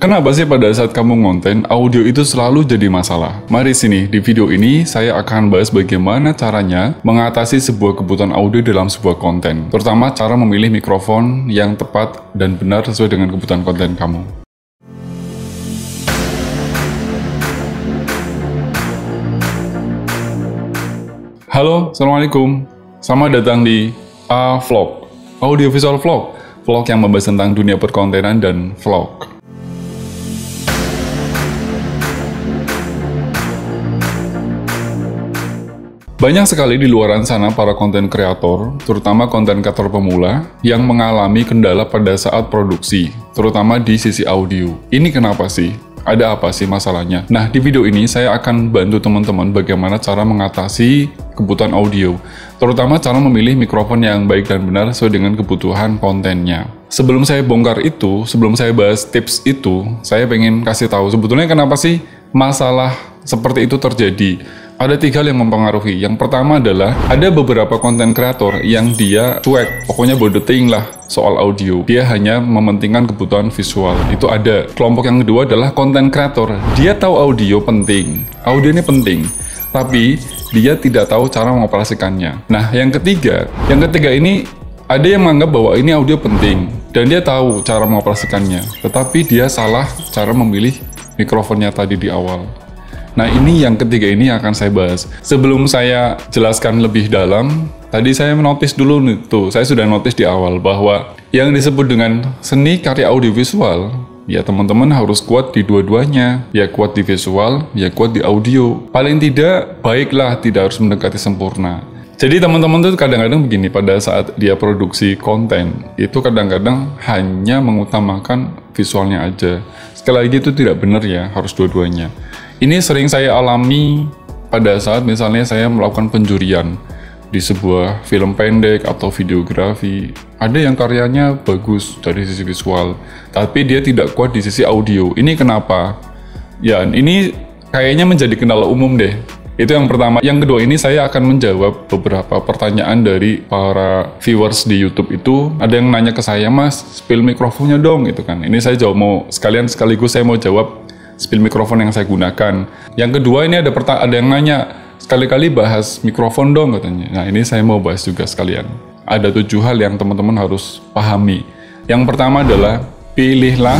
Kenapa sih pada saat kamu ngonten, audio itu selalu jadi masalah? Mari sini, di video ini saya akan bahas bagaimana caranya mengatasi sebuah kebutuhan audio dalam sebuah konten. Terutama cara memilih mikrofon yang tepat dan benar sesuai dengan kebutuhan konten kamu. Halo, Assalamualaikum. Selamat datang di A-Vlog, audiovisual vlog. Vlog yang membahas tentang dunia perkontenan dan vlog. Banyak sekali di luaran sana para konten kreator, terutama konten kreator pemula, yang mengalami kendala pada saat produksi, terutama di sisi audio. Ini kenapa sih? Ada apa sih masalahnya? Nah, di video ini saya akan bantu teman-teman bagaimana cara mengatasi kebutuhan audio, terutama cara memilih mikrofon yang baik dan benar sesuai dengan kebutuhan kontennya. Sebelum saya bongkar itu, sebelum saya bahas tips itu, saya pengen kasih tahu sebetulnya kenapa sih masalah seperti itu terjadi. Ada 3 hal yang mempengaruhi. Yang pertama adalah ada beberapa konten kreator yang dia cuek, pokoknya bodo ting lah soal audio. Dia hanya mementingkan kebutuhan visual. Itu ada. Kelompok yang kedua adalah konten kreator. Dia tahu audio penting. Audio ini penting. Tapi dia tidak tahu cara mengoperasikannya. Nah, yang ketiga ini ada yang menganggap bahwa ini audio penting dan dia tahu cara mengoperasikannya, tetapi dia salah cara memilih mikrofonnya tadi di awal. Nah, ini yang ketiga ini yang akan saya bahas. Sebelum saya jelaskan lebih dalam, tadi saya menotis dulu nih, tuh, saya sudah notis di awal bahwa yang disebut dengan seni karya audiovisual, ya teman-teman harus kuat di dua-duanya. Ya kuat di visual, ya kuat di audio. Paling tidak, baiklah tidak harus mendekati sempurna. Jadi teman-teman tuh kadang-kadang begini, pada saat dia produksi konten, itu kadang-kadang hanya mengutamakan visualnya aja. Sekali lagi itu tidak benar ya, harus dua-duanya. Ini sering saya alami pada saat misalnya saya melakukan penjurian di sebuah film pendek atau videografi. Ada yang karyanya bagus dari sisi visual, tapi dia tidak kuat di sisi audio. Ini kenapa? Ya, ini kayaknya menjadi kendala umum deh. Itu yang pertama. Yang kedua ini saya akan menjawab beberapa pertanyaan dari para viewers di YouTube itu. Ada yang nanya ke saya, Mas, spill mikrofonnya dong, gitu kan. Ini saya jawab sekaligus saya mau jawab spill mikrofon yang saya gunakan. Yang kedua ini ada yang nanya, sekali-kali bahas mikrofon dong katanya. Nah, ini saya mau bahas juga sekalian. Ada 7 hal yang teman-teman harus pahami. Yang pertama adalah pilihlah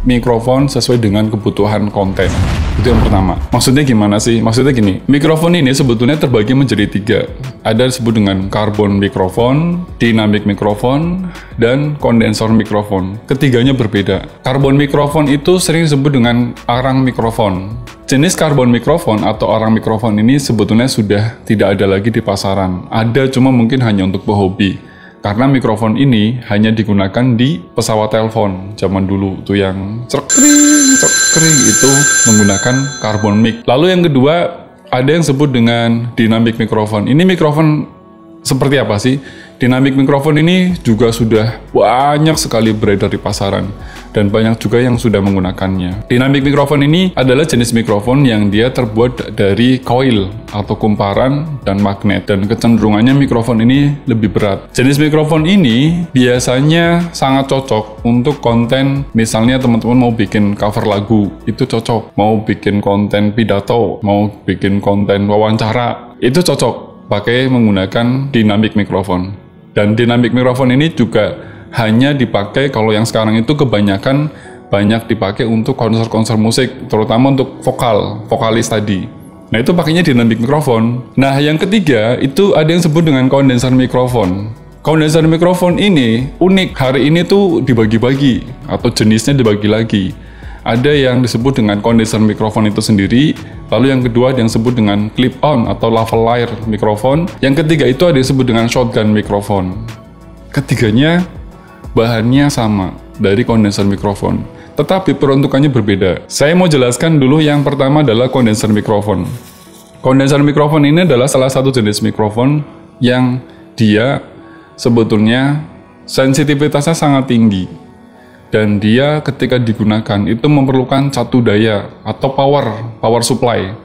mikrofon sesuai dengan kebutuhan konten. Itu yang pertama. Maksudnya gimana sih? Maksudnya gini, mikrofon ini sebetulnya terbagi menjadi 3. Ada disebut dengan karbon mikrofon, dynamic mikrofon, dan kondensor mikrofon. Ketiganya berbeda. Karbon mikrofon itu sering disebut dengan arang mikrofon. Jenis karbon mikrofon atau arang mikrofon ini sebetulnya sudah tidak ada lagi di pasaran. Ada, cuma mungkin hanya untuk pehobi. Karena mikrofon ini hanya digunakan di pesawat telepon zaman dulu tuh yang cekring itu menggunakan karbon mic. Lalu yang kedua ada yang disebut dengan dynamic mikrofon. Ini mikrofon seperti apa sih? Dynamic mikrofon ini juga sudah banyak sekali beredar di pasaran dan banyak juga yang sudah menggunakannya. Dynamic mikrofon ini adalah jenis mikrofon yang dia terbuat dari coil atau kumparan dan magnet, dan kecenderungannya mikrofon ini lebih berat. Jenis mikrofon ini biasanya sangat cocok untuk konten, misalnya teman-teman mau bikin cover lagu, itu cocok. Mau bikin konten pidato, mau bikin konten wawancara, itu cocok pakai menggunakan dynamic mikrofon. Dan dynamic mikrofon ini juga hanya dipakai kalau yang sekarang itu kebanyakan banyak dipakai untuk konser-konser musik, terutama untuk vokalis tadi. Nah, itu pakainya dynamic mikrofon. Nah, yang ketiga itu ada yang disebut dengan kondensor mikrofon. Kondensor mikrofon ini unik. Hari ini tuh dibagi-bagi atau jenisnya dibagi lagi. Ada yang disebut dengan kondensor mikrofon itu sendiri, lalu yang kedua ada yang disebut dengan clip-on atau lavalier mikrofon, yang ketiga itu ada yang disebut dengan shotgun mikrofon. Ketiganya bahannya sama dari kondensor mikrofon, tetapi peruntukannya berbeda. Saya mau jelaskan dulu yang pertama adalah kondensor mikrofon. Kondensor mikrofon ini adalah salah satu jenis mikrofon yang dia sebetulnya sensitivitasnya sangat tinggi. Dan dia ketika digunakan itu memerlukan catu daya atau power supply.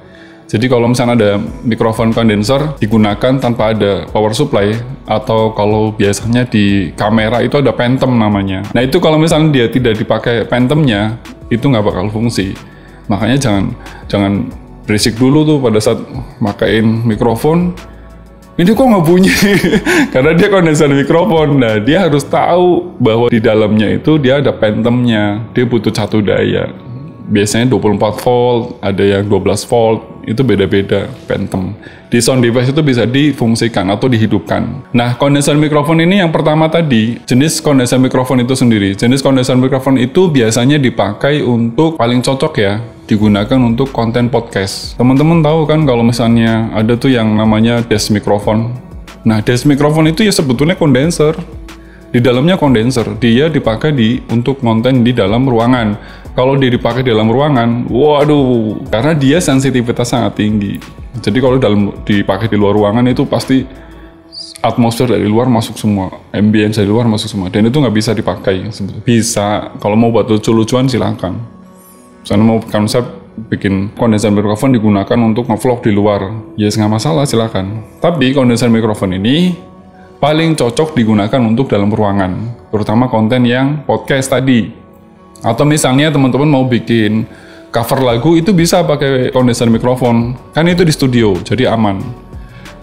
Jadi kalau misalnya ada mikrofon kondensor digunakan tanpa ada power supply, atau kalau biasanya di kamera itu ada phantom namanya. Nah itu kalau misalnya dia tidak dipakai phantomnya, itu nggak bakal fungsi. Makanya jangan berisik dulu tuh pada saat makain mikrofon. Ini kok nggak bunyi? Karena dia kondenser mikrofon. Nah, dia harus tahu bahwa di dalamnya itu dia ada phantomnya. Dia butuh satu daya. Biasanya 24 volt, ada yang 12 volt. Itu beda-beda phantom. Di sound device itu bisa difungsikan atau dihidupkan. Nah, kondenser mikrofon ini yang pertama tadi, jenis kondenser mikrofon itu sendiri. Jenis kondenser mikrofon itu biasanya dipakai untuk paling cocok ya, digunakan untuk konten podcast. Teman-teman tahu kan kalau misalnya ada tuh yang namanya desk microphone. Nah, desk microphone itu ya sebetulnya kondenser. Di dalamnya kondenser, dia dipakai untuk konten di dalam ruangan. Kalau dia dipakai di dalam ruangan, waduh, karena dia sensitivitas sangat tinggi. Jadi kalau dipakai di luar ruangan itu pasti atmosfer dari luar masuk semua, ambience dari luar masuk semua, dan itu nggak bisa dipakai. Bisa, kalau mau buat lucu-lucuan silakan. Misalnya mau konsep bikin kondenser mikrofon digunakan untuk nge-vlog di luar, ya nggak masalah, silakan. Tapi kondenser mikrofon ini paling cocok digunakan untuk dalam ruangan, terutama konten yang podcast tadi. Atau misalnya teman-teman mau bikin cover lagu, itu bisa pakai kondenser mikrofon, kan itu di studio, jadi aman.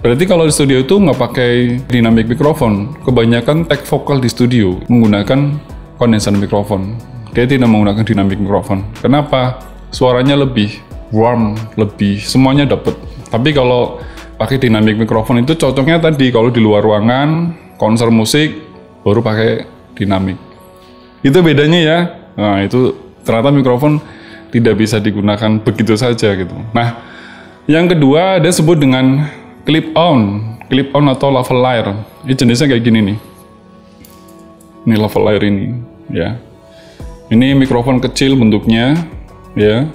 Berarti kalau di studio itu nggak pakai dynamic mikrofon, kebanyakan tag vokal di studio menggunakan kondenser mikrofon. Dia tidak menggunakan dynamic mikrofon. Kenapa? Suaranya lebih warm, lebih semuanya dapat. Tapi kalau pakai dynamic mikrofon itu cocoknya tadi kalau di luar ruangan, konser musik, baru pakai dynamic. Itu bedanya ya. Nah, itu ternyata mikrofon tidak bisa digunakan begitu saja gitu. Nah, yang kedua ada sebut dengan clip-on atau lavalier. Ini jenisnya kayak gini nih. Ini lavalier ini, ya. Ini mikrofon kecil bentuknya, ya.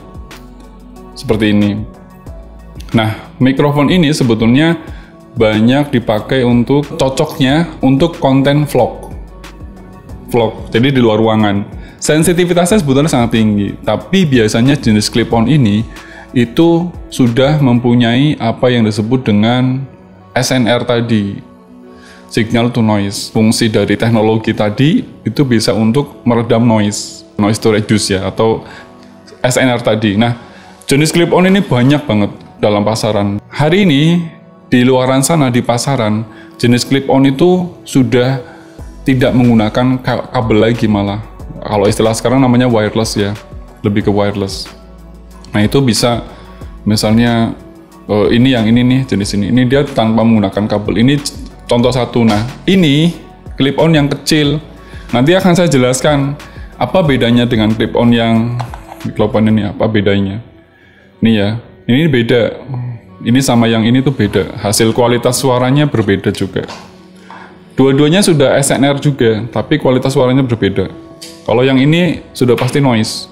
Seperti ini. Nah, mikrofon ini sebetulnya banyak dipakai untuk cocoknya untuk konten vlog. Jadi di luar ruangan. Sensitivitasnya sebetulnya sangat tinggi, tapi biasanya jenis clip-on ini itu sudah mempunyai apa yang disebut dengan SNR tadi, signal to noise. Fungsi dari teknologi tadi itu bisa untuk meredam noise to reduce ya, atau SNR tadi. Nah, jenis clip-on ini banyak banget dalam pasaran. Hari ini di luaran sana di pasaran, jenis clip-on itu sudah tidak menggunakan kabel lagi malah. Kalau istilah sekarang namanya wireless ya, lebih ke wireless. Nah, itu bisa misalnya ini yang ini nih, jenis ini dia tanpa menggunakan kabel. Ini contoh satu. Nah, ini clip-on yang kecil. Nanti akan saya jelaskan apa bedanya dengan clip-on yang mikrofon ini, apa bedanya. Ini ya, ini beda. Ini sama yang ini tuh beda. Hasil kualitas suaranya berbeda juga. Dua-duanya sudah SNR juga, tapi kualitas suaranya berbeda. Kalau yang ini sudah pasti noise.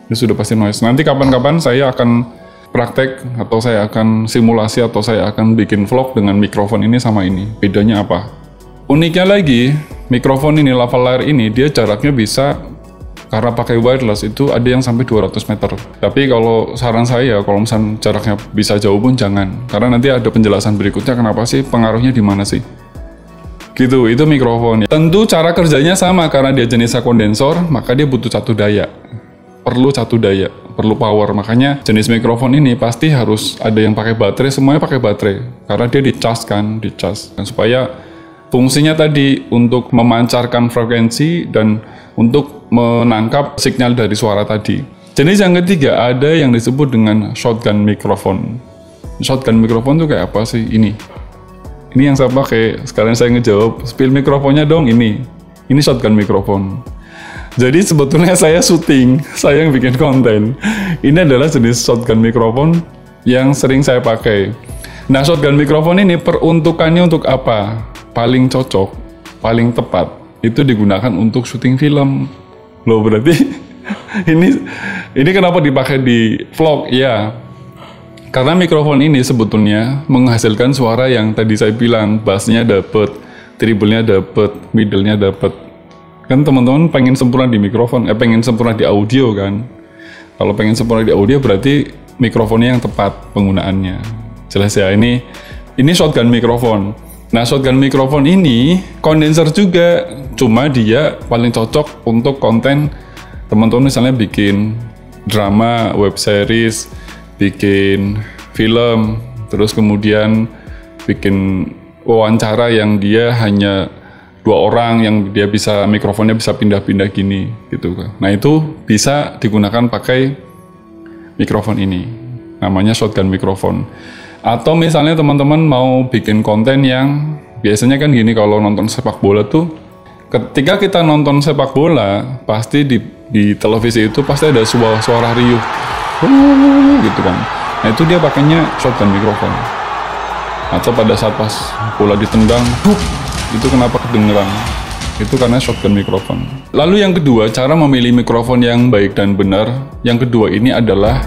Ini sudah pasti noise. Nanti kapan-kapan saya akan praktek, atau saya akan simulasi, atau saya akan bikin vlog dengan mikrofon ini sama ini. Bedanya apa? Uniknya lagi, mikrofon ini, lavalier ini, dia jaraknya bisa, karena pakai wireless itu ada yang sampai 200 meter. Tapi kalau saran saya, kalau misalnya jaraknya bisa jauh pun jangan. Karena nanti ada penjelasan berikutnya kenapa sih, pengaruhnya di mana sih. Gitu, itu mikrofon. Tentu cara kerjanya sama, karena dia jenisnya kondensor, maka dia butuh satu daya. Perlu satu daya, perlu power. Makanya jenis mikrofon ini pasti harus ada yang pakai baterai, semuanya pakai baterai. Karena dia dicas kan, dicas. Dan supaya fungsinya tadi untuk memancarkan frekuensi dan untuk menangkap sinyal dari suara tadi. Jenis yang ketiga ada yang disebut dengan shotgun mikrofon. Shotgun mikrofon itu kayak apa sih? Ini yang saya pakai, sekalian saya ngejawab, spill mikrofonnya dong ini shotgun mikrofon. Jadi sebetulnya saya syuting, saya yang bikin konten. Ini adalah jenis shotgun mikrofon yang sering saya pakai. Nah, shotgun mikrofon ini peruntukannya untuk apa? Paling cocok, paling tepat, itu digunakan untuk syuting film. Loh, berarti ini kenapa dipakai di vlog? Ya, karena mikrofon ini sebetulnya menghasilkan suara yang tadi saya bilang, bassnya dapet, treble-nya dapet, middle-nya dapet. Kan teman-teman pengen sempurna di mikrofon, pengen sempurna di audio kan. Kalau pengen sempurna di audio berarti mikrofonnya yang tepat penggunaannya. Jelas ya, ini shotgun mikrofon. Nah, shotgun mikrofon ini kondenser juga, cuma dia paling cocok untuk konten Teman-teman misalnya bikin drama, web series, bikin film, terus kemudian bikin wawancara yang dia hanya 2 orang, yang dia bisa mikrofonnya bisa pindah-pindah gini gitu kan. Nah itu bisa digunakan pakai mikrofon ini, namanya shotgun mikrofon. Atau misalnya teman-teman mau bikin konten yang biasanya kan gini, kalau nonton sepak bola tuh, ketika kita nonton sepak bola pasti di televisi itu pasti ada suara riuh gitu kan. Nah itu dia pakainya shotgun mikrofon. Atau pada saat pas bola ditendang, itu kenapa kedengeran? Itu karena shotgun mikrofon. Lalu yang kedua, cara memilih mikrofon yang baik dan benar. Yang kedua ini adalah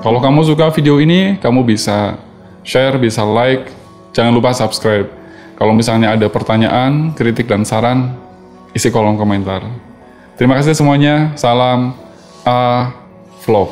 kalau kamu suka video ini, kamu bisa share, bisa like, jangan lupa subscribe. Kalau misalnya ada pertanyaan, kritik, dan saran, isi kolom komentar. Terima kasih semuanya, salam A Vlog.